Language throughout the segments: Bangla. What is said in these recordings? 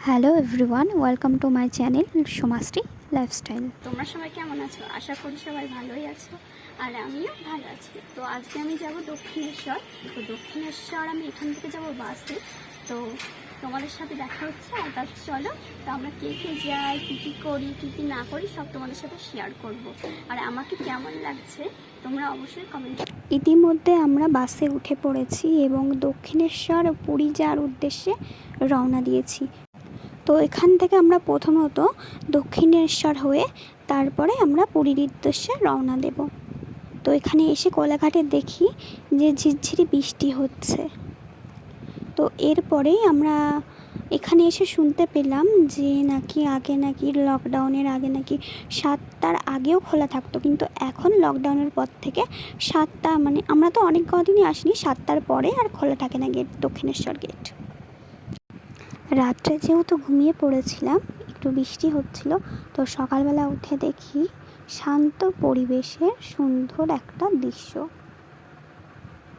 Hello everyone, welcome to my channel Somashree lifestyle. তোমরা সবাই কেমন আছো? আশা করি সবাই ভালোই আছো, আর আমিও ভালো আছি। তো আজকে আমি যাব দক্ষিণেশ্বর। তো দক্ষিণেশ্বর আমি এখান থেকে যাব বাসে। তো তোমাদের সাথে দেখা হচ্ছে, আর তার চলো তো আমরা কে কে যাই, কী কী করি, কী কী না করি সব তোমাদের সাথে শেয়ার করব। আর আমাকে কেমন লাগছে তোমরা অবশ্যই কমেন্ট। ইতিমধ্যে আমরা বাসে উঠে পড়েছি এবং দক্ষিণেশ্বর পুরী যাওয়ার উদ্দেশ্যে রওনা দিয়েছি। তো এখান থেকে আমরা প্রথমত দক্ষিণেশ্বর হয়ে তারপরে আমরা পুরীর উদ্দেশ্যে রওনা দেব। তো এখানে এসে কোলাঘাটে দেখি যে ঝিরঝিরি বৃষ্টি হচ্ছে। তো এরপরেই আমরা এখানে এসে শুনতে পেলাম যে নাকি লকডাউনের আগে নাকি 7টার আগেও খোলা থাকতো, কিন্তু এখন লকডাউনের পর থেকে 7টা মানে আমরা তো অনেক কদিনই আসিনি, 7টার পরে আর খোলা থাকে না গেট, দক্ষিণেশ্বর গেট। রাত্রে যেহেতু ঘুমিয়ে পড়েছিলাম, একটু বৃষ্টি হচ্ছিল, তো সকালবেলা উঠে দেখি শান্ত পরিবেশের সুন্দর একটা দৃশ্য।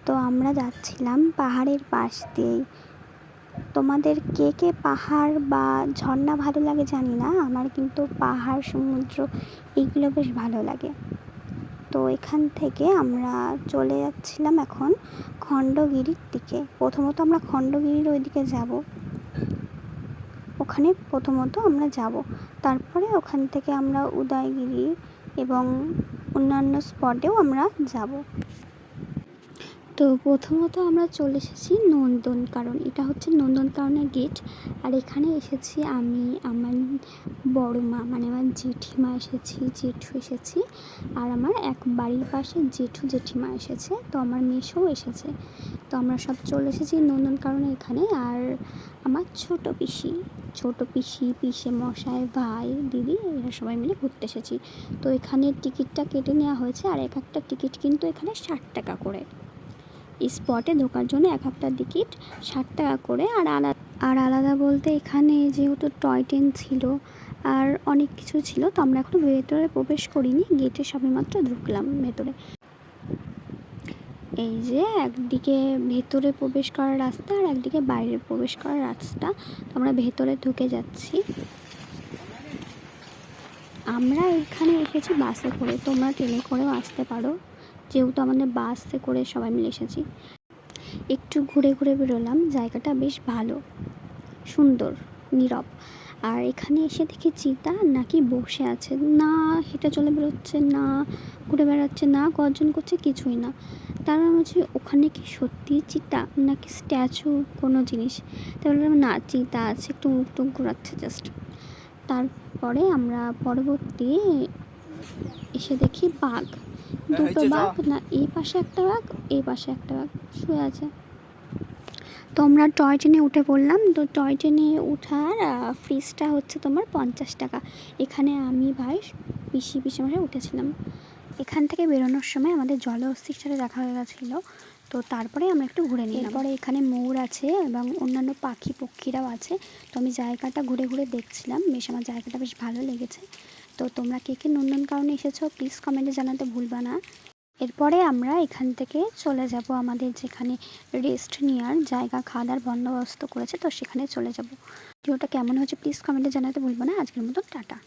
তো আমরা যাচ্ছিলাম পাহাড়ের পাশ দিয়েই। তোমাদের কে কে পাহাড় বা ঝর্ণা ভালো লাগে জানি না, আমার কিন্তু পাহাড় সমুদ্র এইগুলো বেশ ভালো লাগে। তো এখান থেকে আমরা চলে যাচ্ছিলাম এখন খণ্ডগিরির দিকে। প্রথমত আমরা খণ্ডগিরির ওইদিকে যাব, ওখানে প্রথমত আমরা যাব, তারপরে ওখান থেকে আমরা উদয়গিরি এবং অন্যান্য স্পটেও আমরা যাব। তো প্রথমত আমরা চলে এসেছি নন্দনকানন, এটা হচ্ছে নন্দনকাননের গেট। আর এখানে এসেছি আমি, আমার বড় মা মানে আমার জেঠিমা এসেছি, জেঠু এসেছি, আর আমার এক বাড়ির পাশে জেঠু জেঠিমা এসেছে, তো আমার মেসোও এসেছে। তো আমরা সব চলে এসেছি নন্দনকাননে এখানে। আর আমার ছোট পিসি পিসে মশাই, ভাই, দিদি, এরা সবাই মিলে ঘুরতে এসেছি। তো এখানে টিকিটটা কেটে নেওয়া হয়েছে, আর এক একটা টিকিট কিন্তু এখানে 60 টাকা করে। স্পটে ঢোকার জন্য এক একটা টিকিট 60 টাকা করে। আর আলাদা বলতে এখানে যেহেতু টয় ট্রেন ছিল আর অনেক কিছু ছিল, তো আমরা এখনও ভেতরে প্রবেশ করিনি, গেটে সবেমাত্র ঢুকলাম ভেতরে। এই যে একদিকে ভেতরে প্রবেশ করার রাস্তা আর একদিকে বাইরে প্রবেশ করার রাস্তা। তো আমরা ভেতরে ঢুকে যাচ্ছি। আমরা এখানে এসেছি বাসে করে, তোমরা ট্রেনে করেও আসতে পারো, যেহেতু আমাদের বাসে করে সবাই মিলে এসেছি। একটু ঘুরে ঘুরে বেরোলাম, জায়গাটা বেশ ভালো, সুন্দর, নীরব। আর এখানে এসে দেখি চিতা নাকি বসে আছে, না হেঁটে চলে বেরোচ্ছে, না ঘুরে বেড়াচ্ছে, না গর্জন করছে, কিছুই না। তার মানে হচ্ছে ওখানে কি সত্যি চিতা নাকি স্ট্যাচু কোনো জিনিস। তাই বললাম না, চিতা আছে, একটু মুখ টুক ঘোরাচ্ছে জাস্ট। তারপরে আমরা পরবর্তী এসে দেখি বাঘ, দুটো বাঘ, না এই পাশে একটা বাঘ, এই পাশে একটা বাঘ শুয়ে আছে। তো আমরা টয় ট্রেনে উঠে পড়লাম। তো টয় ট্রেনে ওঠার ফিসটা হচ্ছে তোমার 50 টাকা। এখানে আমি, ভাই, পিসিমশাই উঠেছিলাম। এখান থেকে বেরোনোর সময় আমাদের জলহস্তির সাথে দেখা হয়ে গেছিলো, তো তারপরে আমরা একটু ঘুরে নিলাম। এরপরে এখানে ময়ূর আছে এবং অন্যান্য পক্ষীরাও আছে। তো আমি জায়গাটা ঘুরে ঘুরে দেখছিলাম, বেশ আমার জায়গাটা বেশ ভালো লেগেছে। তো তোমরা কে কে নন্দনকাননে এসেছো প্লিজ কমেন্টে জানাতে ভুলবা না। এরপরে আমরা এখান থেকে চলে যাব আমাদের যেখানে রেস্ট নেওয়ার জায়গা, খাওয়া দাওয়ার বন্দোবস্ত করেছে, তো সেখানে চলে যাব। ভিডিওটা কেমন হচ্ছে প্লিজ কমেন্টে জানাতে ভুলবো না। আজকের মতো টাটা।